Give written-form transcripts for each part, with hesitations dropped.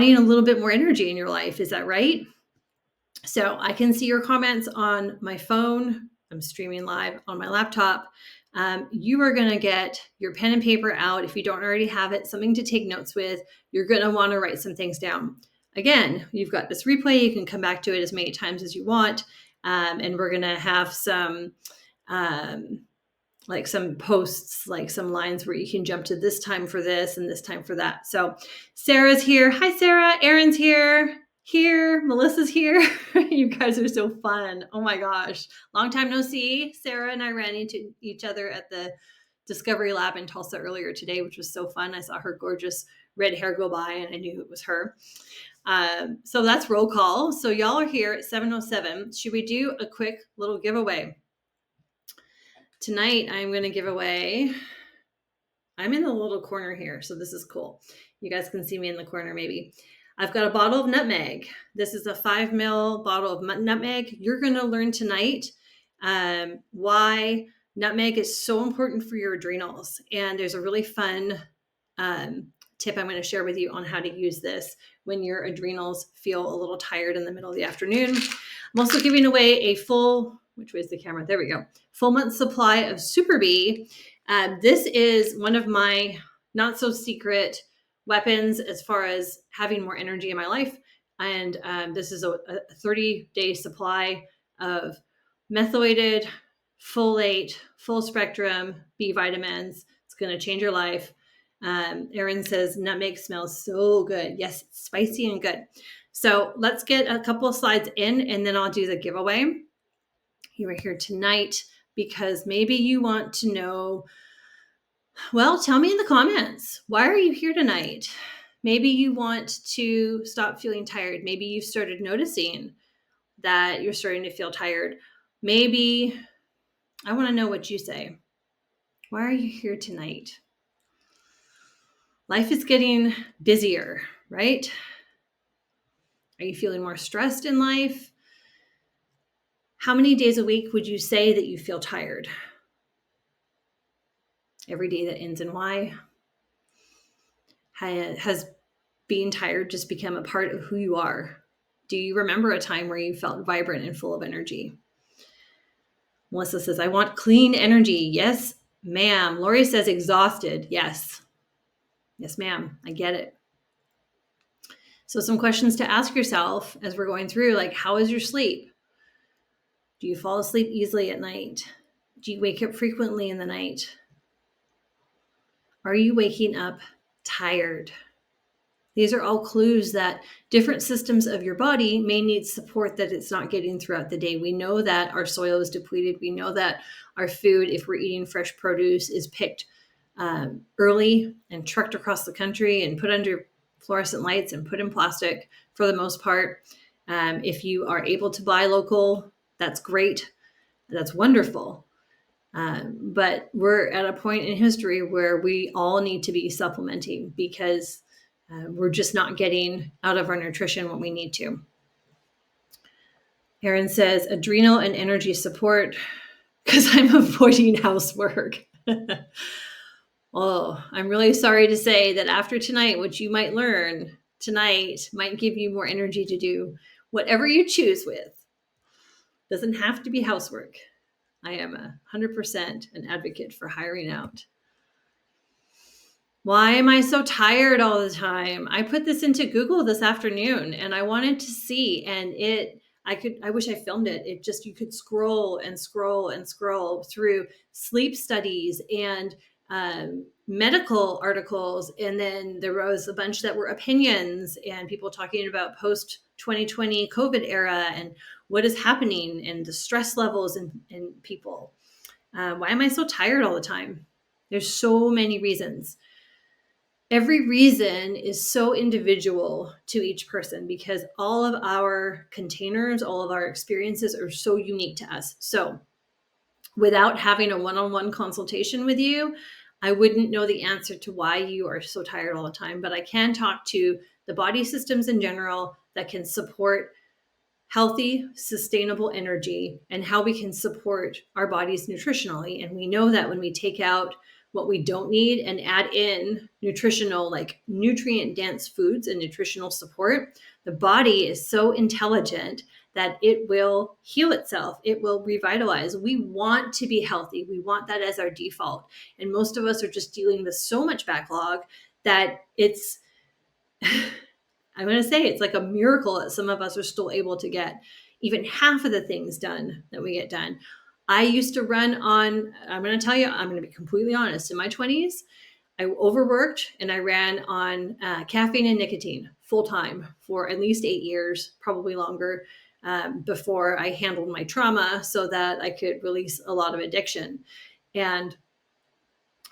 need a little bit more energy in your life. Is that right? So I can see your comments on my phone. I'm streaming live on my laptop. You are going to get your pen and paper out. If you don't already have it, something to take notes with. You're going to want to write some things down. Again, you've got this replay. You can come back to it as many times as you want. And we're going to have some like some posts, like some lines where you can jump to this time for this and this time for that. So Sarah's here. Hi, Sarah. Erin's here. Melissa's here. You guys are so fun. Oh my gosh. Long time no see. Sarah and I ran into each other at the Discovery Lab in Tulsa earlier today, which was so fun. I saw her gorgeous red hair go by and I knew it was her. So that's roll call. So y'all are here at 7:07. Should we do a quick little giveaway? Tonight, I'm going to give away, I'm in the little corner here, so this is cool. You guys can see me in the corner maybe. I've got a bottle of nutmeg. This is a 5 ml bottle of nutmeg. You're going to learn tonight why nutmeg is so important for your adrenals. And there's a really fun tip I'm going to share with you on how to use this when your adrenals feel a little tired in the middle of the afternoon. I'm also giving away a full, which way is the camera? There we go. Full month supply of Super Bee. This is one of my not so secret weapons as far as having more energy in my life. And this is a 30-day supply of methylated, folate, full spectrum B vitamins. It's going to change your life. Erin says nutmeg smells so good. Yes, it's spicy and good. So let's get a couple of slides in and then I'll do the giveaway. You are here tonight because maybe you want to know, well, tell me in the comments, why are you here tonight? Maybe you want to stop feeling tired. Maybe you've started noticing that you're starting to feel tired. Maybe I want to know what you say. Why are you here tonight? Life is getting busier, right? Are you feeling more stressed in life? How many days a week would you say that you feel tired? Every day that ends in Y? Has being tired just become a part of who you are? Do you remember a time where you felt vibrant and full of energy? Melissa says, I want clean energy. Yes, ma'am. Lori says exhausted. Yes. Yes, ma'am. I get it. So some questions to ask yourself as we're going through, like, how is your sleep? Do you fall asleep easily at night? Do you wake up frequently in the night? Are you waking up tired? These are all clues that different systems of your body may need support that it's not getting throughout the day. We know that our soil is depleted. We know that our food, if we're eating fresh produce, is picked early and trucked across the country and put under fluorescent lights and put in plastic for the most part. If you are able to buy local, that's great. That's wonderful. But we're at a point in history where we all need to be supplementing because we're just not getting out of our nutrition what we need to. Erin says, adrenal and energy support because I'm avoiding housework. Oh, I'm really sorry to say that after tonight, what you might learn tonight might give you more energy to do whatever you choose with. Doesn't have to be housework. I am 100% an advocate for hiring out. Why am I so tired all the time? I put this into Google this afternoon and I wanted to see, and I wish I filmed it. You could scroll and scroll and scroll through sleep studies and medical articles. And then there was a bunch that were opinions and people talking about post 2020 COVID era and what is happening and the stress levels in people. Why am I so tired all the time? There's so many reasons. Every reason is so individual to each person because all of our containers, all of our experiences are so unique to us. So without having a one-on-one consultation with you, I wouldn't know the answer to why you are so tired all the time, but I can talk to the body systems in general that can support healthy, sustainable energy and how we can support our bodies nutritionally. And we know that when we take out what we don't need and add in nutritional, like nutrient dense foods and nutritional support, the body is so intelligent that it will heal itself. It will revitalize. We want to be healthy. We want that as our default. And most of us are just dealing with so much backlog that it's, I'm going to say it's like a miracle that some of us are still able to get even half of the things done that we get done. I used to run on, I'm going to tell you, I'm going to be completely honest. In my 20s, I overworked and I ran on caffeine and nicotine full time for at least 8 years, probably longer, before I handled my trauma so that I could release a lot of addiction. And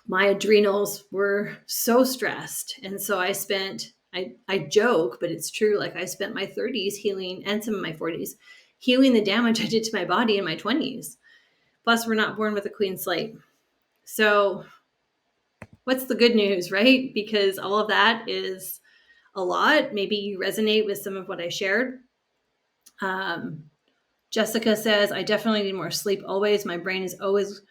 my adrenals were so stressed. And so I spent, I joke, but it's true. Like I spent my 30s healing and some of my 40s healing the damage I did to my body in my 20s. Plus, we're not born with a clean slate. So what's the good news, right? Because all of that is a lot. Maybe you resonate with some of what I shared. Jessica says, I definitely need more sleep always. My brain is always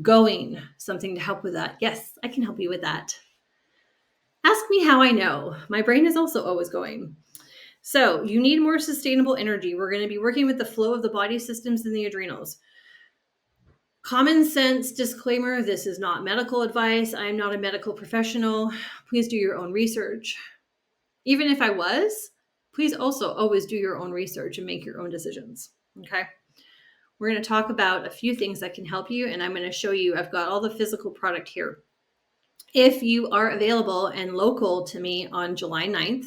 going. Something to help with that. Yes, I can help you with that. Ask me how I know. My brain is also always going. So you need more sustainable energy. We're going to be working with the flow of the body systems and the adrenals. Common sense disclaimer, this is not medical advice. I am not a medical professional. Please do your own research. Even if I was, please also always do your own research and make your own decisions. Okay. We're going to talk about a few things that can help you, and I'm going to show you, I've got all the physical product here. If you are available and local to me on July 9th,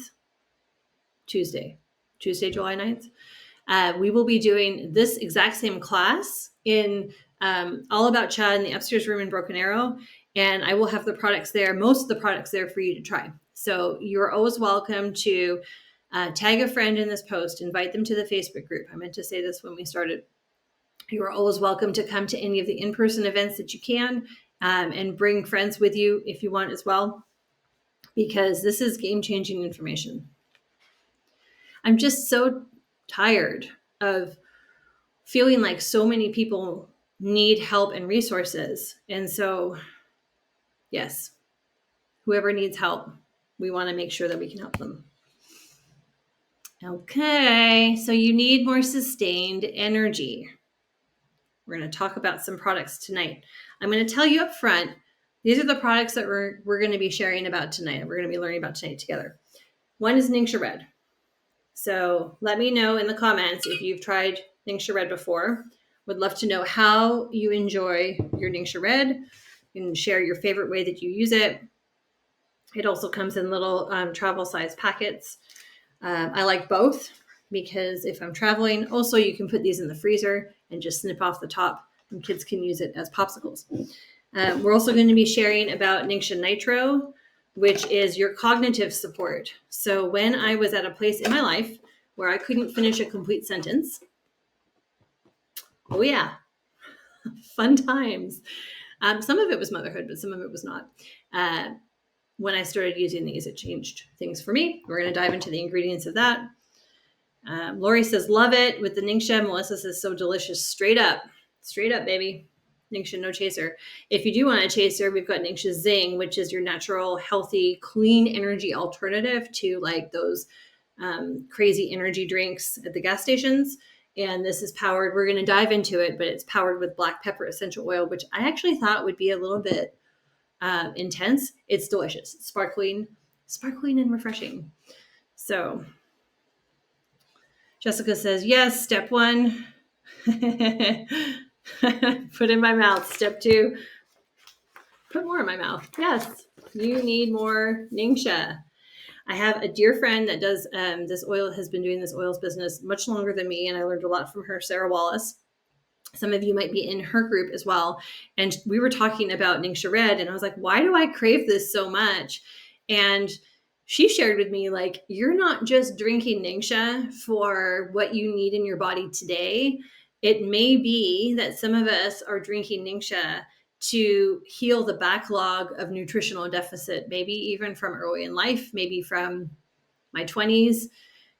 Tuesday, July 9th, we will be doing this exact same class in All About Cha in the upstairs room in Broken Arrow. And I will have the products there, most of the products there for you to try. So you're always welcome to tag a friend in this post, invite them to the Facebook group. I meant to say this when we started. You are always welcome to come to any of the in-person events that you can, and bring friends with you if you want as well, because this is game-changing information. I'm just so tired of feeling like so many people need help and resources. And so, yes, whoever needs help, we want to make sure that we can help them. Okay, so you need more sustained energy. We're going to talk about some products tonight. I'm going to tell you up front, these are the products that we're going to be sharing about tonight. We're going to be learning about tonight together. One is Ningxia Red. So let me know in the comments if you've tried Ningxia Red before. Would love to know how you enjoy your Ningxia Red. You can share your favorite way that you use it. It also comes in little travel size packets. I like both because if I'm traveling, also you can put these in the freezer and just snip off the top and kids can use it as popsicles. We're also going to be sharing about Ningxia Nitro, which is your cognitive support. So when I was at a place in my life where I couldn't finish a complete sentence, oh yeah, fun times. Some of it was motherhood, but some of it was not. When I started using these, it changed things for me. We're going to dive into the ingredients of that. Lori says, love it with the Ningxia. Melissa says, so delicious. Straight up, baby. Ningxia, no chaser. If you do want a chaser, we've got Ningxia Zing, which is your natural, healthy, clean energy alternative to like those crazy energy drinks at the gas stations. And this is powered, we're going to dive into it, but it's powered with black pepper essential oil, which I actually thought would be a little bit intense. It's delicious. It's sparkling and refreshing. So Jessica says, yes, step 1, put in my mouth. Step 2, put more in my mouth. Yes, you need more Ningxia. I have a dear friend that does this oil, has been doing this oils business much longer than me, and I learned a lot from her, Sarah Wallace. Some of you might be in her group as well. And we were talking about Ningxia Red, and I was like, why do I crave this so much? And she shared with me, like, you're not just drinking Ningxia for what you need in your body today. It may be that some of us are drinking Ningxia to heal the backlog of nutritional deficit, maybe even from early in life, maybe from my 20s,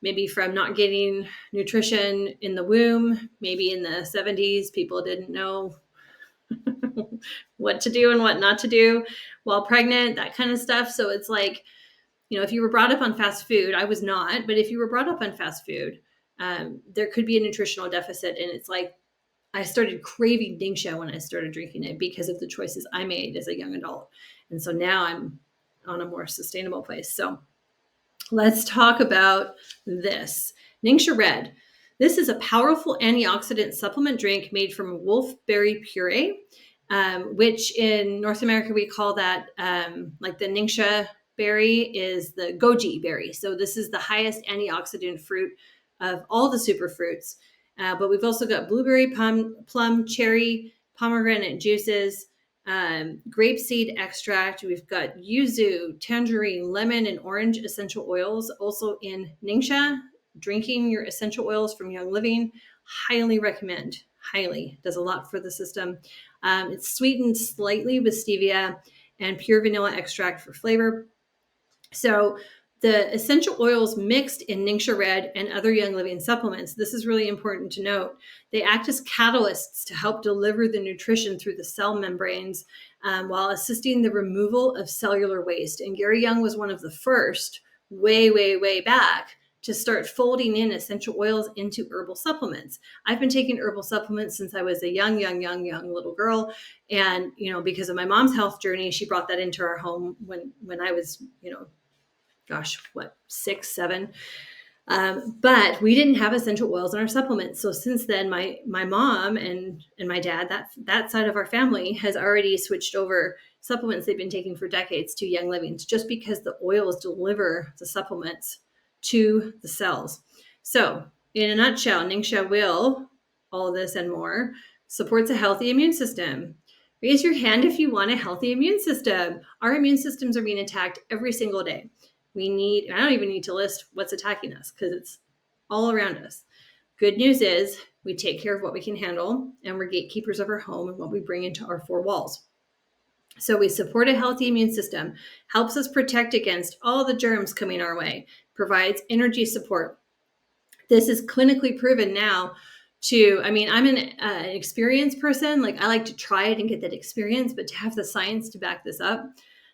maybe from not getting nutrition in the womb, maybe in the 70s, people didn't know what to do and what not to do while pregnant, that kind of stuff. So it's like, if you were brought up on fast food, I was not, but if you were brought up on fast food, there could be a nutritional deficit. And it's like, I started craving Ningxia when I started drinking it because of the choices I made as a young adult. And so now I'm on a more sustainable place. So let's talk about this. Ningxia Red. This is a powerful antioxidant supplement drink made from wolfberry puree, which in North America we call that, like the Ningxia berry is the goji berry. So this is the highest antioxidant fruit of all the superfruits. But we've also got blueberry, plum, cherry, pomegranate juices, grapeseed extract. We've got yuzu, tangerine, lemon, and orange essential oils. Also in Ningxia, drinking your essential oils from Young Living, highly recommend. Highly does a lot for the system. It's sweetened slightly with stevia and pure vanilla extract for flavor. So the essential oils mixed in Ningxia Red and other Young Living supplements, this is really important to note. They act as catalysts to help deliver the nutrition through the cell membranes while assisting the removal of cellular waste. And Gary Young was one of the first, way back, to start folding in essential oils into herbal supplements. I've been taking herbal supplements since I was a young little girl. And, because of my mom's health journey, she brought that into our home when I was, 6, 7. But we didn't have essential oils in our supplements. So since then, my mom and my dad, that side of our family has already switched over supplements they've been taking for decades to Young Livings, just because the oils deliver the supplements to the cells. So in a nutshell, Ningxia will, all this and more, supports a healthy immune system. Raise your hand if you want a healthy immune system. Our immune systems are being attacked every single day. I don't even need to list what's attacking us because it's all around us. Good news is we take care of what we can handle, and we're gatekeepers of our home and what we bring into our four walls. So we support a healthy immune system, helps us protect against all the germs coming our way, provides energy support. This is clinically proven now I'm an experienced person. Like, I like to try it and get that experience, but to have the science to back this up,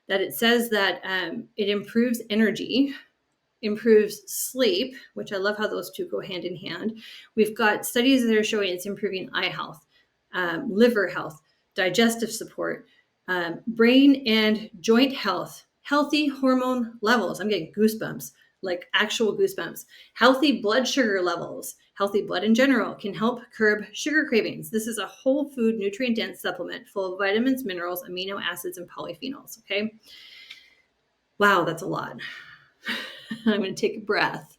that it says that it improves energy, improves sleep, which I love how those two go hand in hand. We've got studies that are showing it's improving eye health, liver health, digestive support, brain and joint health, healthy hormone levels. I'm getting goosebumps, like actual goosebumps. Healthy blood sugar levels, healthy blood in general can help curb sugar cravings. This is a whole food, nutrient-dense supplement full of vitamins, minerals, amino acids, and polyphenols, okay? Wow, that's a lot. I'm going to take a breath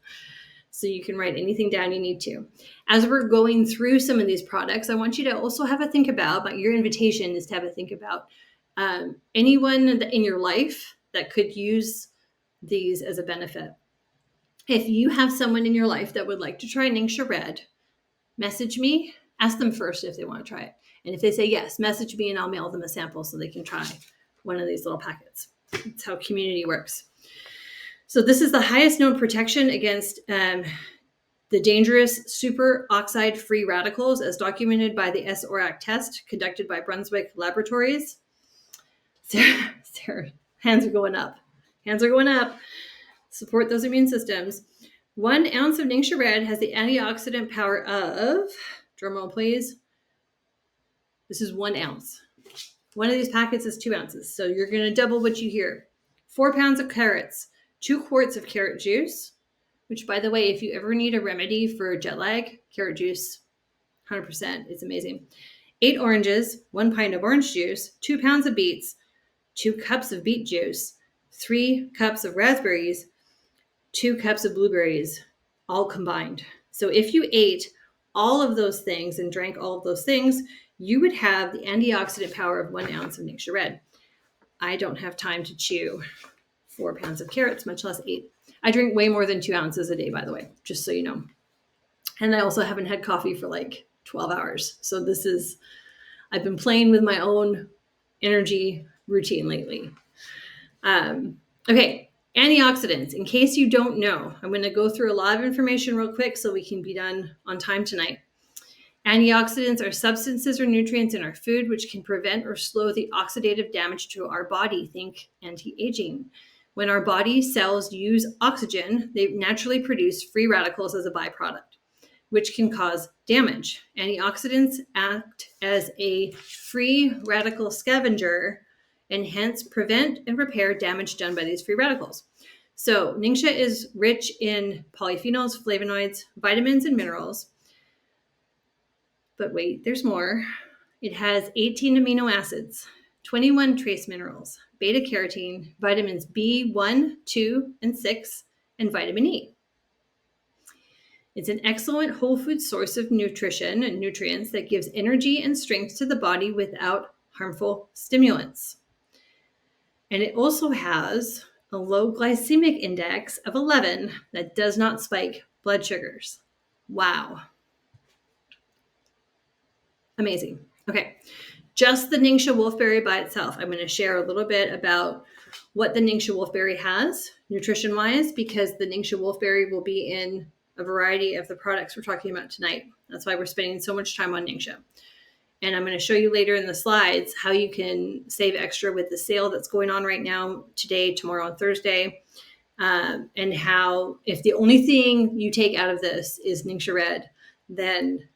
so you can write anything down you need to. As we're going through some of these products, I want you to also have a think about, but your invitation is to have a think about anyone in your life that could use these as a benefit. If you have someone in your life that would like to try Ningxia Red, message me, ask them first if they want to try it. And if they say yes, message me and I'll mail them a sample so they can try one of these little packets. That's how community works. So this is the highest known protection against the dangerous superoxide free radicals as documented by the S-ORAC test conducted by Brunswick Laboratories. Sarah, hands are going up. Hands are going up. Support those immune systems. 1 ounce of Ningxia Red has the antioxidant power of, drumroll please, this is 1 ounce. One of these packets is 2 ounces, so you're going to double what you hear. 4 pounds of carrots, 2 quarts of carrot juice, which, by the way, if you ever need a remedy for jet lag, carrot juice, 100%, it's amazing. 8 oranges, 1 pint of orange juice, 2 pounds of beets, 2 cups of beet juice, 3 cups of raspberries, 2 cups of blueberries, all combined. So if you ate all of those things and drank all of those things, you would have the antioxidant power of 1 ounce of Ningxia Red. I don't have time to chew 4 pounds of carrots, much less 8. I drink way more than 2 ounces a day, by the way, just so you know. And I also haven't had coffee for like 12 hours. So I've been playing with my own energy routine lately. Okay, antioxidants. In case you don't know, I'm going to go through a lot of information real quick so we can be done on time tonight. Antioxidants are substances or nutrients in our food which can prevent or slow the oxidative damage to our body. Think anti-aging. When our body cells use oxygen, they naturally produce free radicals as a byproduct, which can cause damage. Antioxidants act as a free radical scavenger and hence prevent and repair damage done by these free radicals. So Ningxia is rich in polyphenols, flavonoids, vitamins, and minerals. But wait, there's more. It has 18 amino acids, 21 trace minerals, beta carotene, vitamins B1, 2, and 6, and vitamin E. It's an excellent whole food source of nutrition and nutrients that gives energy and strength to the body without harmful stimulants. And it also has a low glycemic index of 11 that does not spike blood sugars. Wow. Amazing. Okay. Just the Ningxia wolfberry by itself. I'm going to share a little bit about what the Ningxia wolfberry has nutrition-wise, because the Ningxia wolfberry will be in a variety of the products we're talking about tonight. That's why we're spending so much time on Ningxia. And I'm going to show you later in the slides how you can save extra with the sale that's going on right now, today, tomorrow, and Thursday. And how, if the only thing you take out of this is Ningxia Red, then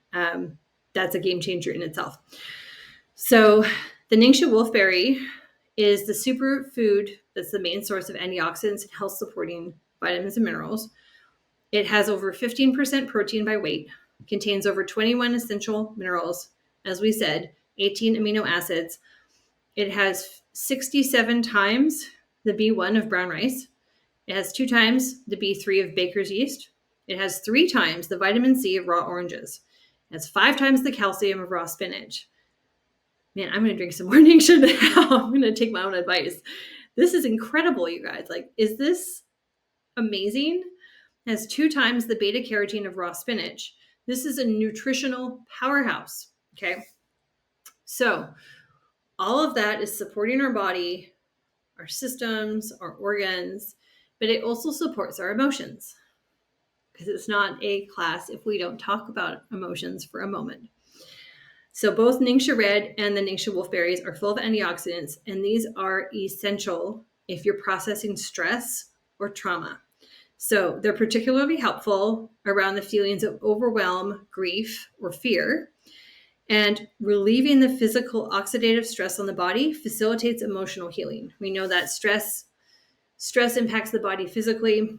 that's a game changer in itself. So the Ningxia wolfberry is the superfood that's the main source of antioxidants and health supporting vitamins and minerals. It has over 15% protein by weight, contains over 21 essential minerals, as we said, 18 amino acids. It has 67 times the B1 of brown rice. It has 2 times the B3 of baker's yeast. It has 3 times the vitamin C of raw oranges. It has 5 times the calcium of raw spinach. Man, I'm going to drink some more Ningxia now. I'm going to take my own advice. This is incredible, you guys. Like, is this amazing? It has 2 times the beta carotene of raw spinach. This is a nutritional powerhouse. Okay. So all of that is supporting our body, our systems, our organs, but it also supports our emotions, because it's not a class if we don't talk about emotions for a moment. So both Ningxia Red and the Ningxia wolfberries are full of antioxidants, and these are essential if you're processing stress or trauma. So they're particularly helpful around the feelings of overwhelm, grief, or fear. And relieving the physical oxidative stress on the body facilitates emotional healing. We know that stress impacts the body physically.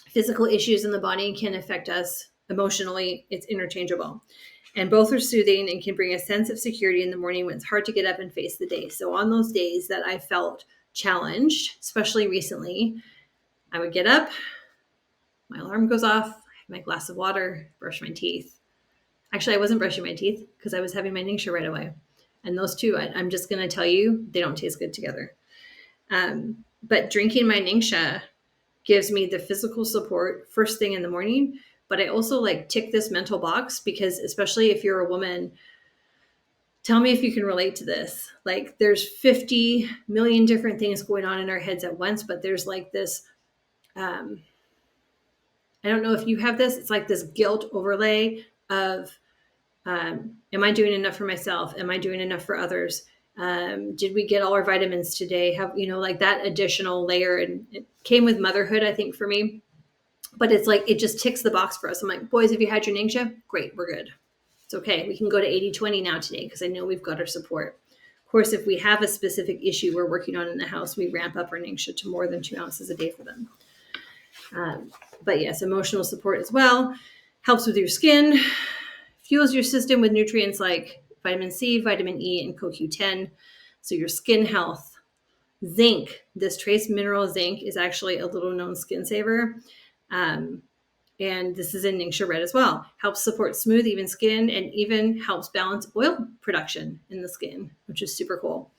Physical issues in the body can affect us emotionally. It's interchangeable. And both are soothing and can bring a sense of security in the morning when it's hard to get up and face the day. So on those days that I felt challenged, especially recently, I would get up, my alarm goes off, I have my glass of water, brush my teeth. Actually, I wasn't brushing my teeth because I was having my Ningxia right away. And those two, I'm just going to tell you, they don't taste good together. But drinking my Ningxia gives me the physical support first thing in the morning. But I also like tick this mental box, because especially if you're a woman, tell me if you can relate to this. Like, there's 50 million different things going on in our heads at once, but there's like this, I don't know if you have this. It's like this guilt overlay of, am I doing enough for myself? Am I doing enough for others? Did we get all our vitamins today? Have, like that additional layer, and it came with motherhood, I think, for me. But it's like, it just ticks the box for us. I'm like, boys, have you had your Ningxia? Great, we're good. It's okay. We can go to 80-20 now today, because I know we've got our support. Of course, if we have a specific issue we're working on in the house, we ramp up our Ningxia to more than 2 ounces a day for them. But yes, emotional support as well. Helps with your skin, fuels your system with nutrients like vitamin C, vitamin E, and CoQ10. So your skin health. Zinc, this trace mineral zinc, is actually a little known skin saver. And this is in Ningxia Red as well. Helps support smooth, even skin, and even helps balance oil production in the skin, which is super cool.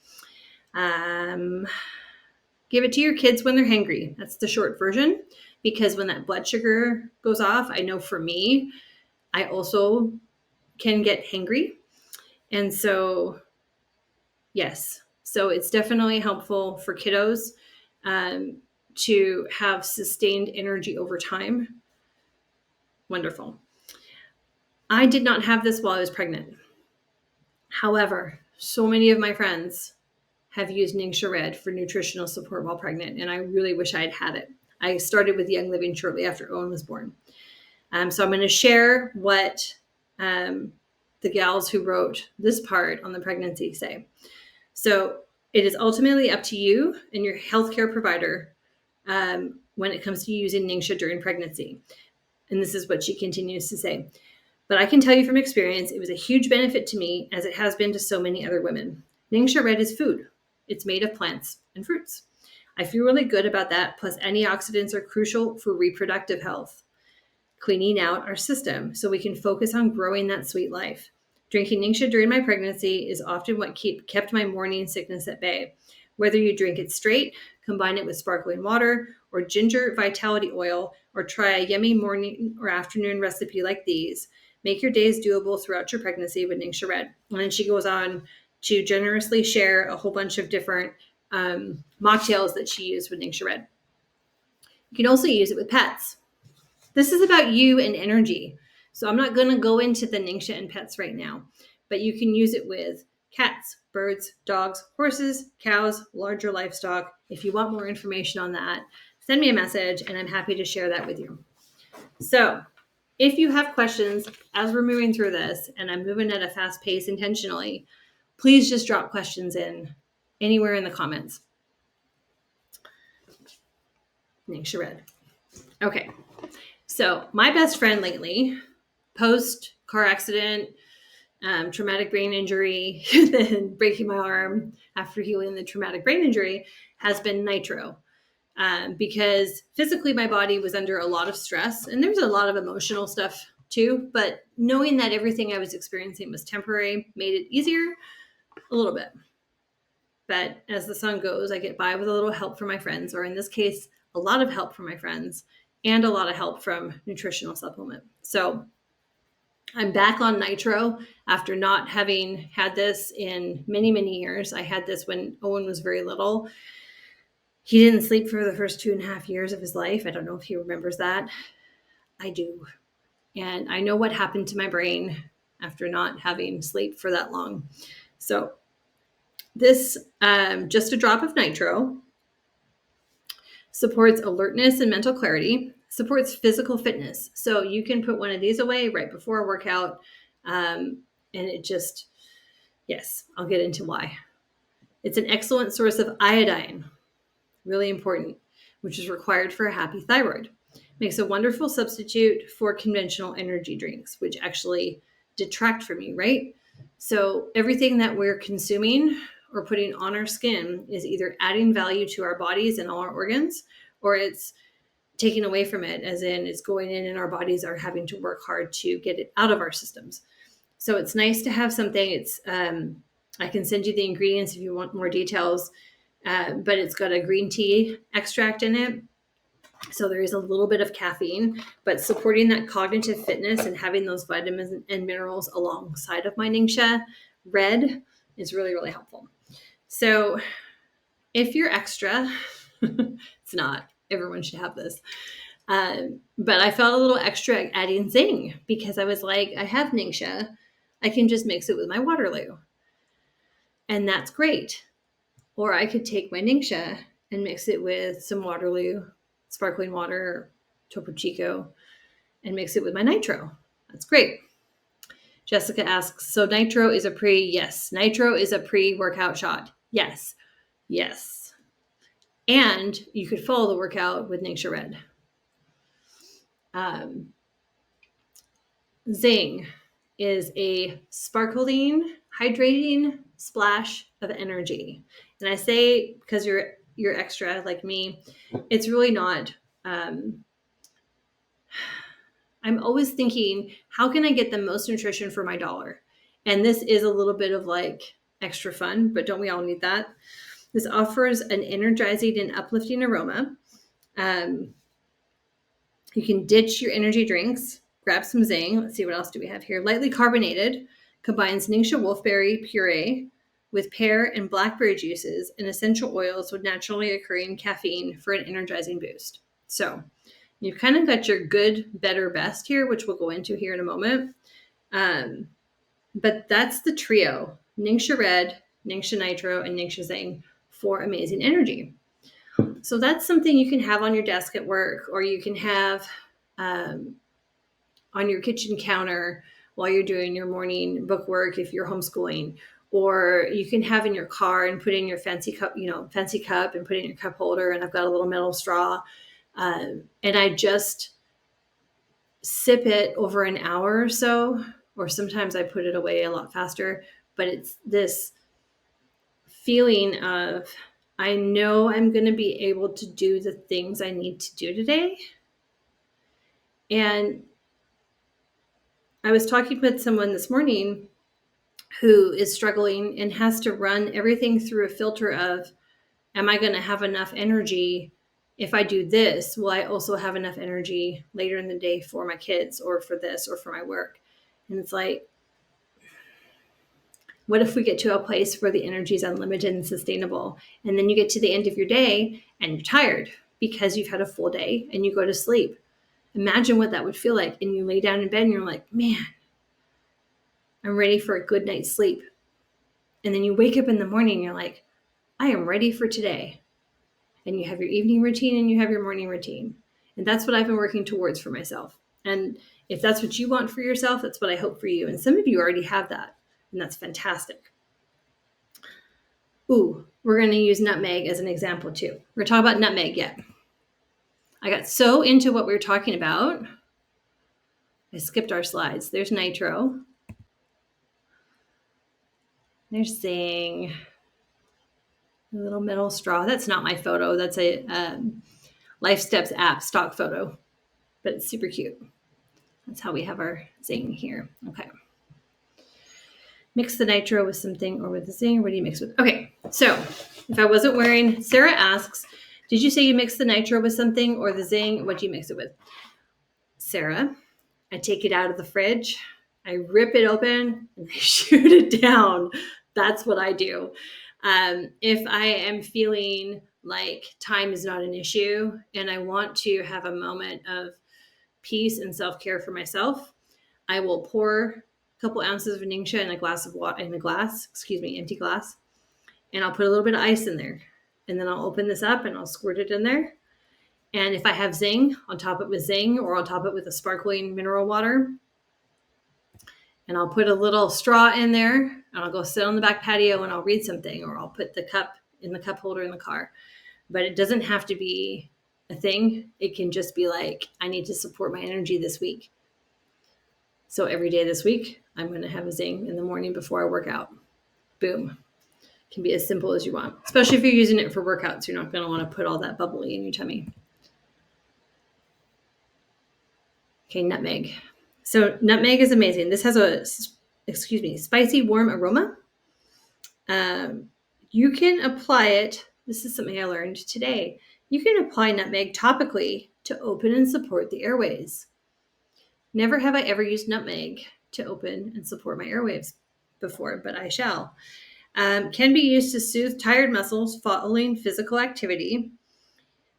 Give it to your kids when they're hangry. That's the short version, because when that blood sugar goes off, I know for me, I also can get hangry. And so, yes, so it's definitely helpful for kiddos to have sustained energy over time. Wonderful. I did not have this while I was pregnant. However, so many of my friends have used Ningxia Red for nutritional support while pregnant, and I really wish I had had it. I started with Young Living shortly after Owen was born. So I'm going to share what the gals who wrote this part on the pregnancy say. So it is ultimately up to you and your healthcare provider when it comes to using Ningxia during pregnancy. And this is what she continues to say. But I can tell you from experience, it was a huge benefit to me, as it has been to so many other women. Ningxia Red is food. It's made of plants and fruits. I feel really good about that. Plus, antioxidants are crucial for reproductive health, cleaning out our system so we can focus on growing that sweet life. Drinking Ningxia during my pregnancy is often what kept my morning sickness at bay. Whether you drink it straight, combine it with sparkling water, or ginger vitality oil, or try a yummy morning or afternoon recipe like these, make your days doable throughout your pregnancy with Ningxia Red. And then she goes on to generously share a whole bunch of different mocktails that she used with Ningxia Red. You can also use it with pets. This is about you and energy. So I'm not going to go into the Ningxia and pets right now, but you can use it with cats, birds, dogs, horses, cows, larger livestock. If you want more information on that, send me a message and I'm happy to share that with you. So if you have questions as we're moving through this, and I'm moving at a fast pace intentionally, please just drop questions in anywhere in the comments. Ningxia Red. Okay. So my best friend lately, post car accident, traumatic brain injury, then breaking my arm after healing the traumatic brain injury, has been nitro. Because physically my body was under a lot of stress, and there's a lot of emotional stuff too, but knowing that everything I was experiencing was temporary made it easier a little bit. But as the sun goes, I get by with a little help from my friends, or in this case, a lot of help from my friends, and a lot of help from nutritional supplement. So I'm back on nitro after not having had this in many, many years. I had this when Owen was very little. He didn't sleep for the first 2.5 years of his life. I don't know if he remembers that. I do. And I know what happened to my brain after not having sleep for that long. So this, just a drop of nitro, supports alertness and mental clarity, supports physical fitness. So you can put one of these away right before a workout. And it just, yes, I'll get into why. It's an excellent source of iodine, really important, which is required for a happy thyroid. Makes a wonderful substitute for conventional energy drinks, which actually detract from you, right? So everything that we're consuming or putting on our skin is either adding value to our bodies and all our organs, or it's taking away from it, as in it's going in and our bodies are having to work hard to get it out of our systems. So it's nice to have something. It's I can send you the ingredients if you want more details, but it's got a green tea extract in it. So there is a little bit of caffeine, but supporting that cognitive fitness and having those vitamins and minerals alongside of my Ningxia Red is really, really helpful. So if you're extra, it's not, everyone should have this. But I felt a little extra adding Zing because I was like, I have Ningxia. I can just mix it with my Waterloo. And that's great. Or I could take my Ningxia and mix it with some Waterloo, sparkling water, Topo Chico, and mix it with my nitro. That's great. Jessica asks, so nitro is a pre? Yes. Nitro is a pre-workout shot. Yes. Yes. And you could follow the workout with Ningxia Red. Zing is a sparkling, hydrating splash of energy. And I say, because you're extra like me, it's really not. I'm always thinking, how can I get the most nutrition for my dollar? And this is a little bit of like extra fun, but don't we all need that? This offers an energizing and uplifting aroma. You can ditch your energy drinks, grab some Zing. Let's see, what else do we have here? Lightly carbonated, combines Ningxia wolfberry puree with pear and blackberry juices and essential oils with naturally occurring caffeine for an energizing boost. So you've kind of got your good, better, best here, which we'll go into here in a moment. But that's the trio: Ningxia Red, Ningxia Nitro, and Ningxia Zing for amazing energy. So that's something you can have on your desk at work, or you can have on your kitchen counter while you're doing your morning book work if you're homeschooling, or you can have in your car and put in your fancy cup, fancy cup, and put it in your cup holder. And I've got a little metal straw, and I just sip it over an hour or so, or sometimes I put it away a lot faster. But it's this feeling of, I know I'm going to be able to do the things I need to do today. And I was talking with someone this morning who is struggling and has to run everything through a filter of, am I going to have enough energy? If I do this, will I also have enough energy later in the day for my kids or for this or for my work? And it's like, what if we get to a place where the energy is unlimited and sustainable? And then you get to the end of your day and you're tired because you've had a full day and you go to sleep. Imagine what that would feel like. And you lay down in bed and you're like, man, I'm ready for a good night's sleep. And then you wake up in the morning and you're like, I am ready for today. And you have your evening routine and you have your morning routine. And that's what I've been working towards for myself. And if that's what you want for yourself, that's what I hope for you. And some of you already have that. And that's fantastic. Ooh, we're going to use nutmeg as an example too. We're going to talk about nutmeg yet. I got so into what we were talking about, I skipped our slides. There's nitro. There's Zing. A little metal straw. That's not my photo. That's a Life Steps app stock photo, but it's super cute. That's how we have our Zing here. Okay. Mix the nitro with something or with the Zing. What do you mix with? Okay. So if I wasn't wearing, Sarah asks, did you say you mix the nitro with something or the Zing? What do you mix it with? Sarah, I take it out of the fridge. I rip it open and I shoot it down. That's what I do. If I am feeling like time is not an issue and I want to have a moment of peace and self-care for myself, I will pour a couple ounces of Ningxia in a glass of water, empty glass. And I'll put a little bit of ice in there. And then I'll open this up and I'll squirt it in there. And if I have Zing, I'll top it with Zing, or I'll top it with a sparkling mineral water. And I'll put a little straw in there and I'll go sit on the back patio and I'll read something, or I'll put the cup in the cup holder in the car. But it doesn't have to be a thing. It can just be like, I need to support my energy this week. So every day this week, I'm going to have a Zing in the morning before I work out. Boom. It can be as simple as you want, especially if you're using it for workouts. You're not going to want to put all that bubbly in your tummy. Okay, nutmeg. So nutmeg is amazing. This has a, spicy, warm aroma. You can apply it. This is something I learned today. You can apply nutmeg topically to open and support the airways. Never have I ever used nutmeg to open and support my airwaves before, but I shall. Can be used to soothe tired muscles following physical activity.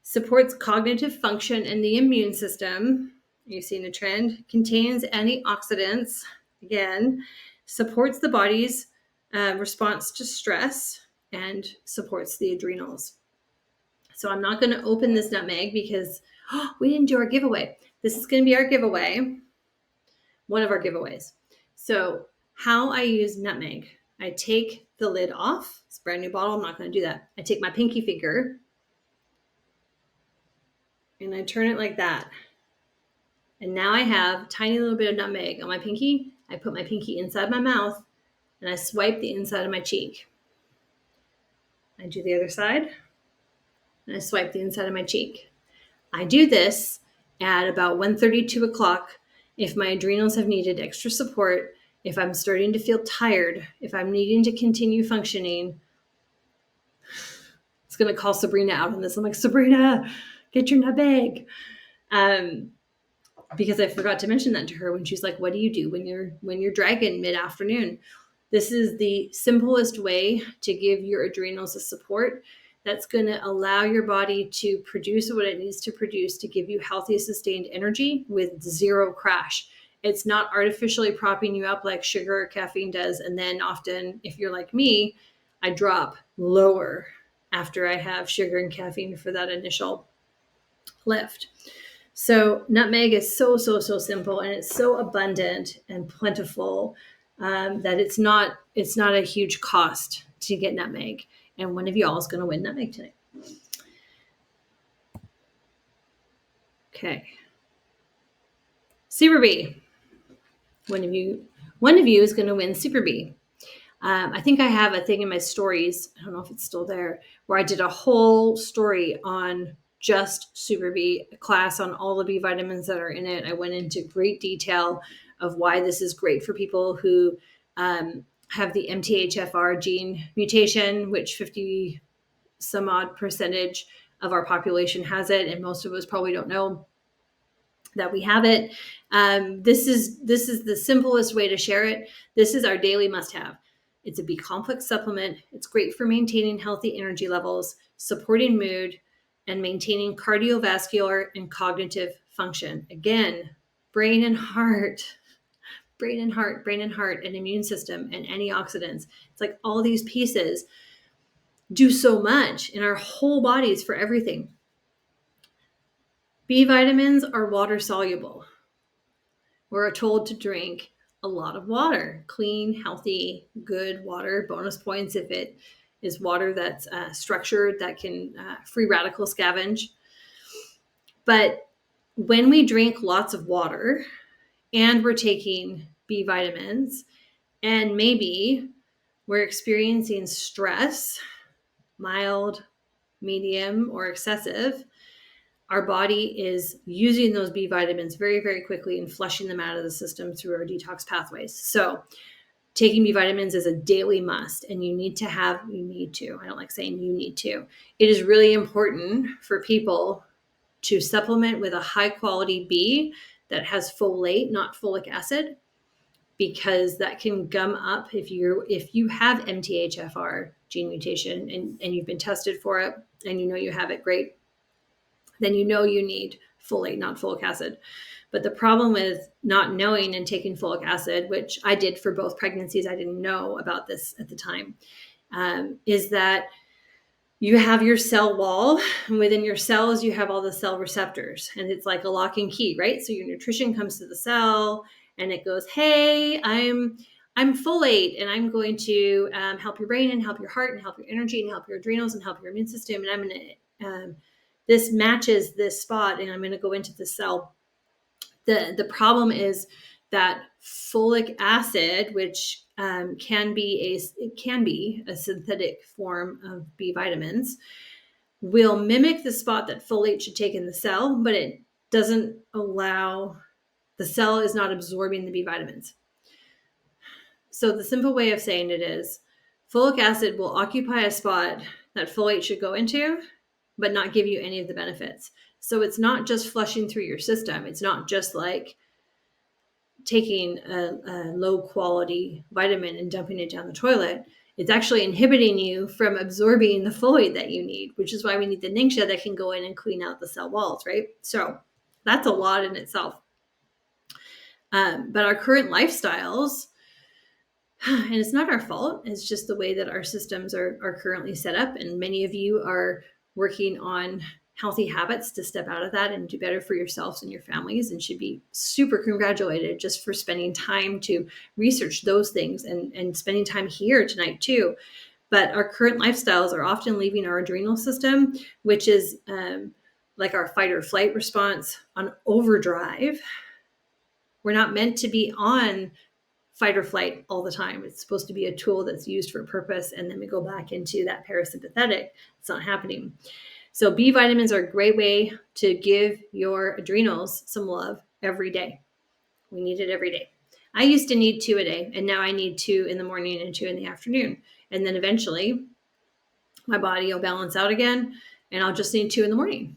Supports cognitive function and the immune system. You've seen a trend. Contains antioxidants. Again, supports the body's response to stress and supports the adrenals. So I'm not going to open this nutmeg because we didn't do our giveaway. This is going to be our giveaway. One of our giveaways. So how I use nutmeg. I take the lid off. It's a brand new bottle. I'm not going to do that. I take my pinky finger and I turn it like that. And now I have a tiny little bit of nutmeg on my pinky. I put my pinky inside my mouth and I swipe the inside of my cheek. I do the other side and I swipe the inside of my cheek. I do this at about 1:30, 2 o'clock if my adrenals have needed extra support, if I'm starting to feel tired, if I'm needing to continue functioning. It's going to call Sabrina out on this. I'm like, Sabrina, get your nutmeg. Because I forgot to mention that to her when she's like, what do you do when you're dragging mid-afternoon? This is the simplest way to give your adrenals a support that's going to allow your body to produce what it needs to produce to give you healthy, sustained energy with zero crash. It's not artificially propping you up like sugar or caffeine does. And then often, if you're like me, I drop lower after I have sugar and caffeine for that initial lift. So nutmeg is so simple, and it's so abundant and plentiful that it's not a huge cost to get nutmeg. And one of y'all is going to win nutmeg today. Okay. Super Bee. One of you is going to win Super Bee. I think I have a thing in my stories. I don't know if it's still there, where I did a whole story on just Super Bee, a class on all the B vitamins that are in it. I went into great detail of why this is great for people who have the MTHFR gene mutation, which 50 some odd percentage of our population has it, and most of us probably don't know that we have it. This is the simplest way to share it. This is our daily must-have. It's a B complex supplement. It's great for maintaining healthy energy levels, supporting mood, and maintaining cardiovascular and cognitive function. Again, brain and heart, and immune system, and antioxidants. It's like all these pieces do so much in our whole bodies for everything. B vitamins are water soluble. We're told to drink a lot of water, clean, healthy, good water. Bonus points if it is water that's structured, that can free radical scavenge. But when we drink lots of water and we're taking B vitamins, and maybe we're experiencing stress, mild, medium, or excessive, our body is using those B vitamins very, very quickly and flushing them out of the system through our detox pathways. So taking B vitamins is a daily must, and you need to. I don't like saying you need to. It is really important for people to supplement with a high quality B that has folate, not folic acid, because that can gum up if you have MTHFR gene mutation and you've been tested for it and you know you have it, great. Then you know you need folate, not folic acid. But the problem with not knowing and taking folic acid, which I did for both pregnancies, I didn't know about this at the time, is that you have your cell wall, and within your cells, you have all the cell receptors, and it's like a lock and key, right? So your nutrition comes to the cell and it goes, hey, I'm folate, and I'm going to help your brain and help your heart and help your energy and help your adrenals and help your immune system. And I'm going to, this matches this spot, and I'm going to go into the cell. The problem is that folic acid, which can be a synthetic form of B vitamins, will mimic the spot that folate should take in the cell, but it doesn't allow, the cell is not absorbing the B vitamins. So the simple way of saying it is folic acid will occupy a spot that folate should go into, but not give you any of the benefits. So it's not just flushing through your system. It's not just like taking a low quality vitamin and dumping it down the toilet. It's actually inhibiting you from absorbing the folate that you need, which is why we need the Ningxia that can go in and clean out the cell walls, right? So that's a lot in itself. But our current lifestyles, and it's not our fault, it's just the way that our systems are currently set up. And many of you are working on healthy habits to step out of that and do better for yourselves and your families, and should be super congratulated just for spending time to research those things and spending time here tonight too. But our current lifestyles are often leaving our adrenal system, which is like our fight or flight response, on overdrive. We're not meant to be on fight or flight all the time. It's supposed to be a tool that's used for a purpose, and then we go back into that parasympathetic. It's not happening. So B vitamins are a great way to give your adrenals some love every day. We need it every day. I used to need 2 a day, and now I need 2 in the morning and 2 in the afternoon. And then eventually my body will balance out again, and I'll just need 2 in the morning.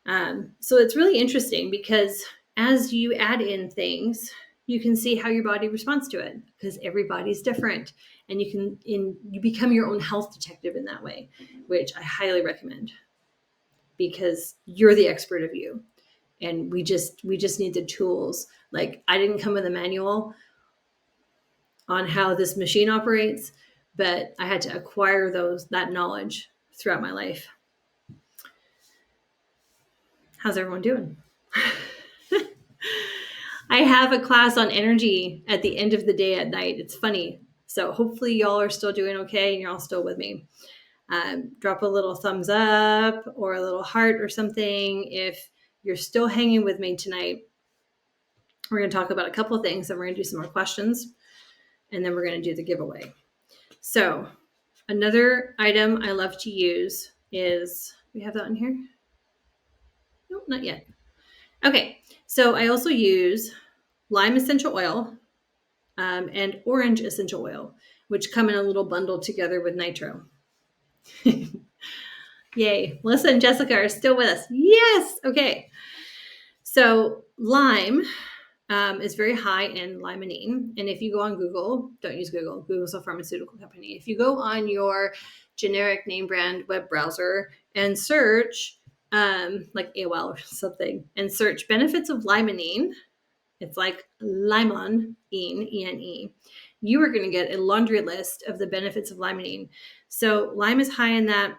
So it's really interesting, because as you add in things, you can see how your body responds to it, because everybody's different, and you become your own health detective in that way, which I highly recommend, because you're the expert of you. And we just need the tools. Like, I didn't come with a manual on how this machine operates, but I had to acquire that knowledge throughout my life. How's everyone doing? I have a class on energy at the end of the day at night. It's funny. So hopefully y'all are still doing okay and you're all still with me. Drop a little thumbs up or a little heart or something if you're still hanging with me tonight. We're going to talk about a couple of things, and we're going to do some more questions, and then we're going to do the giveaway. So another item I love to use is, we have that in here? Nope, not yet. Okay, so I also use lime essential oil and orange essential oil, which come in a little bundle together with nitro. Yay. Melissa and Jessica are still with us. Yes. Okay. So lime is very high in limonene. And if you go on Google, don't use Google. Google's a pharmaceutical company. If you go on your generic name brand web browser and search like AOL or something, and search benefits of limonene, it's like limon, E-N-E. You are going to get a laundry list of the benefits of limonene. So lime is high in that.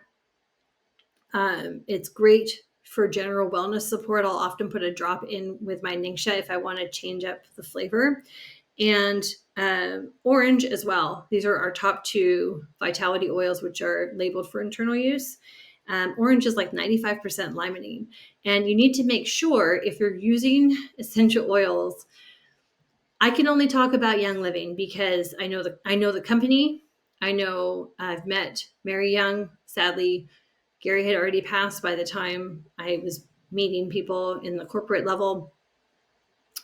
It's great for general wellness support. I'll often put a drop in with my Ningxia if I want to change up the flavor. And orange as well. These are our top two vitality oils, which are labeled for internal use. Orange is like 95% limonene. And you need to make sure, if you're using essential oils, I can only talk about Young Living because I know the company. I know I've met Mary Young. Sadly, Gary had already passed by the time I was meeting people in the corporate level.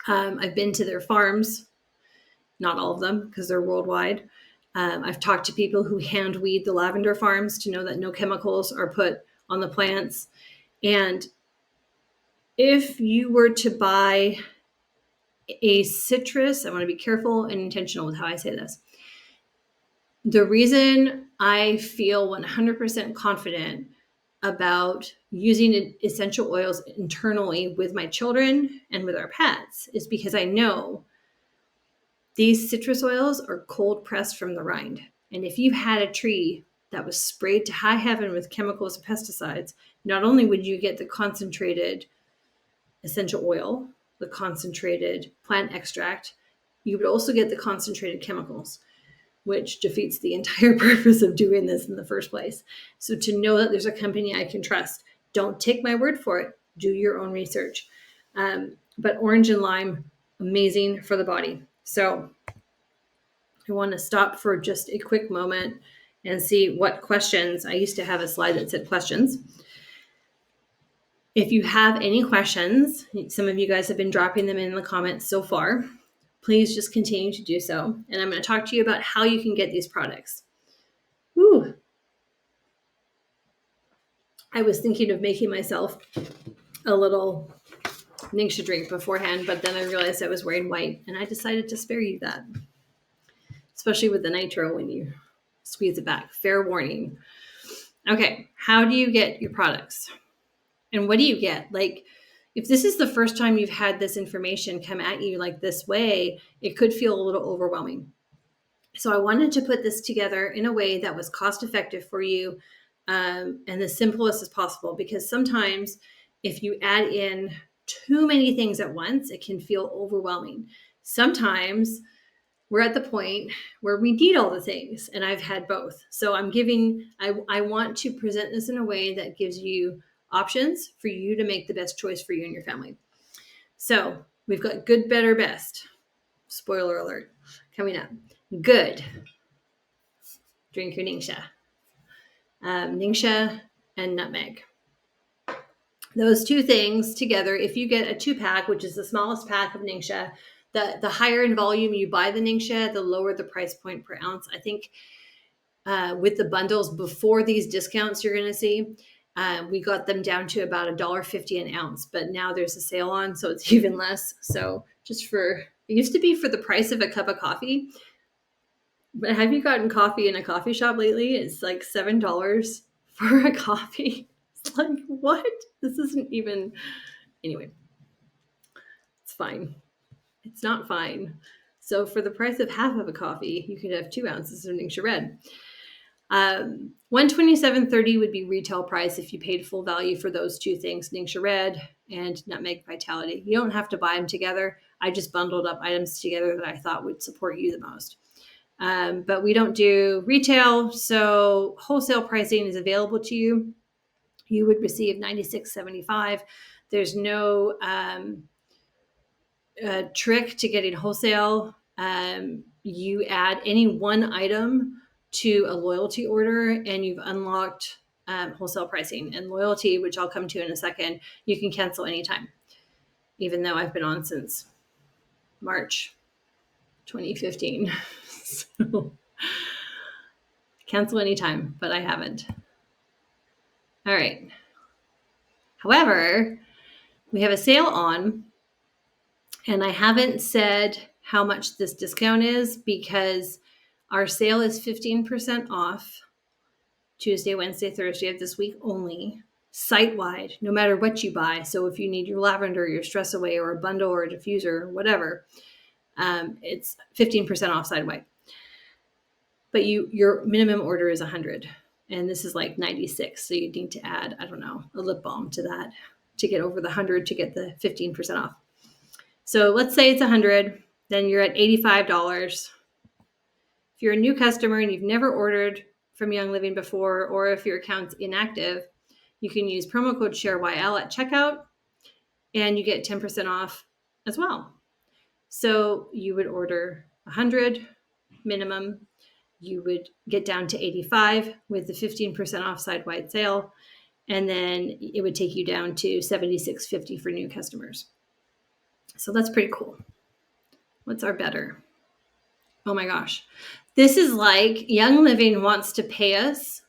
I've been to their farms, not all of them because they're worldwide. I've talked to people who hand weed the lavender farms to know that no chemicals are put on the plants. And if you were to buy a citrus, I want to be careful and intentional with how I say this. The reason I feel 100% confident about using essential oils internally with my children and with our pets is because I know these citrus oils are cold pressed from the rind. And if you had a tree that was sprayed to high heaven with chemicals and pesticides, not only would you get the concentrated essential oil, the concentrated plant extract, you would also get the concentrated chemicals, which defeats the entire purpose of doing this in the first place. So to know that there's a company I can trust, don't take my word for it. Do your own research. But orange and lime, amazing for the body. So I want to stop for just a quick moment and see what questions. I used to have a slide that said questions. If you have any questions, some of you guys have been dropping them in the comments so far. Please just continue to do so. And I'm going to talk to you about how you can get these products. Woo. I was thinking of making myself a little Ningxia drink beforehand, but then I realized I was wearing white and I decided to spare you that. Especially with the nitro when you squeeze it back. Fair warning. Okay, how do you get your products? And what do you get? Like, if this is the first time you've had this information come at you like this way, it could feel a little overwhelming. So I wanted to put this together in a way that was cost effective for you and the simplest as possible, because sometimes if you add in too many things at once, it can feel overwhelming. Sometimes we're at the point where we need all the things, and I've had both. So I want to present this in a way that gives you options for you to make the best choice for you and your family. So we've got good, better, best. Spoiler alert coming up. Good. Drink your Ningxia. Ningxia and nutmeg. Those two things together, if you get a 2-pack, which is the smallest pack of Ningxia, the higher in volume you buy the Ningxia, the lower the price point per ounce. I think with the bundles before these discounts you're going to see, we got them down to about $1.50 an ounce, but now there's a sale on, so it's even less. So it used to be for the price of a cup of coffee. But have you gotten coffee in a coffee shop lately? It's like $7 for a coffee. It's like, what? This isn't even, anyway. fine. It's not fine. So for the price of half of a coffee, you could have 2 ounces of Ningxia Red. $127.30 would be retail price if you paid full value for those two things, Ningxia Red and Nutmeg Vitality. You don't have to buy them together. I just bundled up items together that I thought would support you the most. But we don't do retail, so wholesale pricing is available to you. You would receive $96.75. There's no trick to getting wholesale. You add any one item to a loyalty order and you've unlocked wholesale pricing. And loyalty, which I'll come to in a second, you can cancel anytime, even though I've been on since March 2015. So cancel anytime, but I haven't. All right. However, we have a sale on, and I haven't said how much this discount is because our sale is 15% off Tuesday, Wednesday, Thursday of this week only, site-wide, no matter what you buy. So if you need your lavender, your stress away, or a bundle or a diffuser, or whatever, it's 15% off site-wide. But your minimum order is 100, and this is like 96. So you need to add, I don't know, a lip balm to that to get over the 100 to get the 15% off. So let's say it's 100, then you're at $85. If you're a new customer and you've never ordered from Young Living before, or if your account's inactive, you can use promo code ShareYL at checkout and you get 10% off as well. So you would order 100 minimum, you would get down to 85 with the 15% off site-wide sale, and then it would take you down to $76.50 for new customers. So that's pretty cool. What's our better? Oh my gosh. This is like Young Living wants to pay us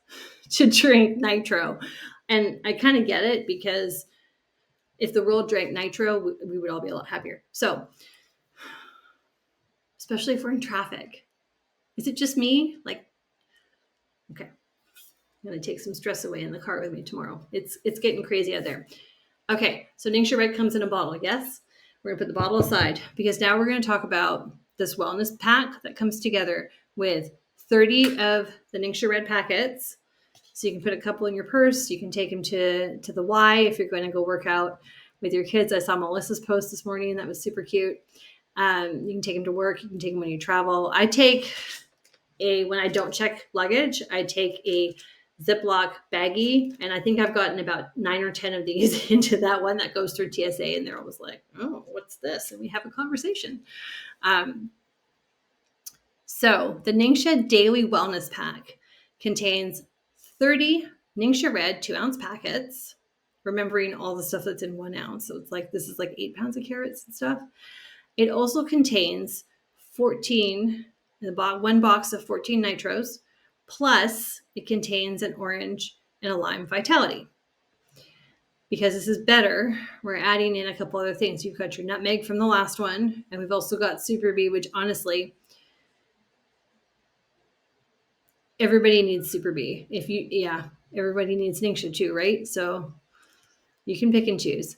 to drink nitro. And I kind of get it, because if the world drank nitro, we would all be a lot happier. So, especially if we're in traffic. Is it just me? Like, okay, I'm going to take some stress away in the car with me tomorrow. It's getting crazy out there. Okay, so Ningxia Red comes in a bottle, yes? We're going to put the bottle aside because now we're going to talk about this wellness pack that comes together with 30 of the Ningxia Red packets. So you can put a couple in your purse. You can take them to the Y if you're going to go work out with your kids. I saw Melissa's post this morning. That was super cute. You can take them to work. You can take them when you travel. I take when I don't check luggage, I take a Ziploc baggie, and I think I've gotten about 9 or 10 of these into that one that goes through TSA, and they're always like, oh, what's this? And we have a conversation. So the Ningxia Daily Wellness Pack contains 30 Ningxia Red 2-ounce packets, remembering all the stuff that's in 1 ounce. So it's like, this is like 8 pounds of carrots and stuff. It also contains 14, one box of 14 nitros, plus it contains an orange and a lime vitality. Because this is better, we're adding in a couple other things. You've got your nutmeg from the last one, and we've also got Super Bee, which honestly, everybody needs Super Bee. Everybody needs Ningxia too, right? So you can pick and choose.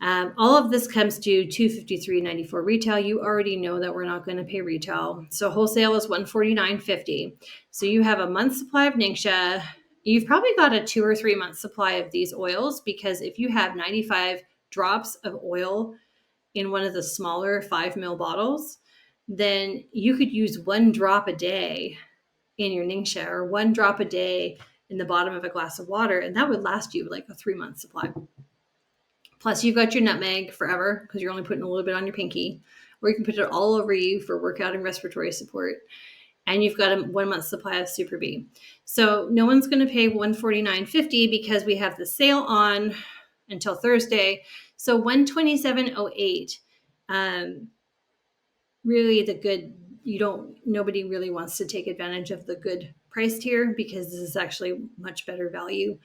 All of this comes to $253.94 retail. You already know that we're not going to pay retail. So wholesale is $149.50. So you have a month's supply of Ningxia. You've probably got a 2 or 3 month supply of these oils, because if you have 95 drops of oil in one of the smaller 5 ml bottles, then you could use 1 drop a day in your Ningxia, or 1 drop a day in the bottom of a glass of water, and that would last you like a 3 month supply. Plus you've got your nutmeg forever, because you're only putting a little bit on your pinky, or you can put it all over you for workout and respiratory support. And you've got a 1 month supply of Super Bee. So no one's going to pay $149.50 because we have the sale on until Thursday. So $127.08. Really the good, nobody really wants to take advantage of the good price tier, because this is actually much better value.